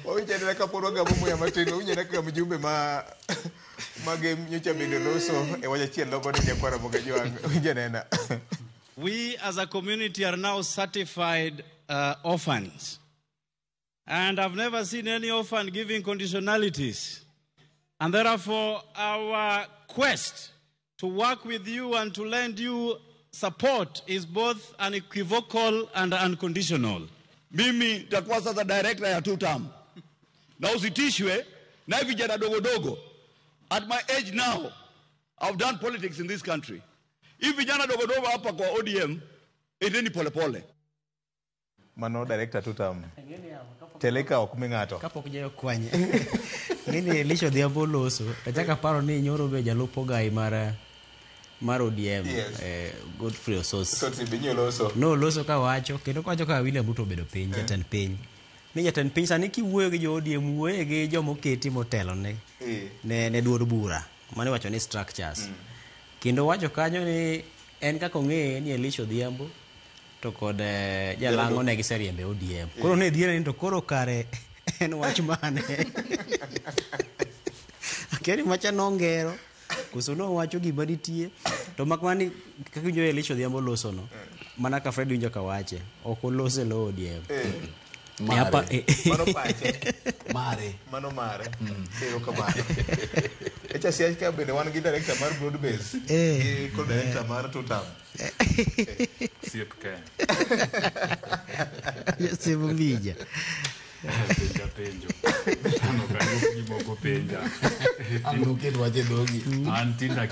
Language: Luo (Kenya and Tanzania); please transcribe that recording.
Owinjo ni kaporo ga mumu ya matino owinjo ni ka mjumbe magem nyocha bende loso e wacha chiel logo ni jakwara moga jwang owinjo nena. We as a community are now certified orphans. And I've never seen any orphan giving conditionalities. And therefore, our quest to work with you and to lend you support is both unequivocal and unconditional. Mimi takuwa sasa director ya 2 term. Na usitishwe na vijana dogo. At my age now, I've done politics in this country. If vijana dogo hapa kwa ODM, iteni pole. Mano director 2 term. Teleka okumingato. Kapok jayo kwanye. Ngini lisho Odhiambo loso. Tachaka paro ni nyoro be jalupo gai mar ODM. Yes. Godfrey Osose. So tibinyo loso. No loso ka wacho. Kendo kawacho ka William Ruto bedo piny. Jatan piny. Ni jatan piny sani kiwuoyo gi jo ODM wuoyo gi jomo keti motelo ne duod bura. Mane wacho ni structures. Kendo wacho kanyo ni en kaka ong'e ni Elisha Odhiambo to kod Jalango ne giseriembe ODM. Koro ne dhiere ni to koro kare en wach mane. Akeri macha nongero. Kuso no wacho gima nitie. To makmani kaka winjo Elisha Odhiambo loso no. Mana ka Fred winjo ka wache. Ok olose lo ODM. Mano pache. Mano mare. Ero kamano. Echa siya ka bende wan gi director mar broad base. Ko director mar 2 term. Siep ka. Siep mbija. Penjo. Ano kanyo ni moko penja. Ano ke dwaje dogi. Antinda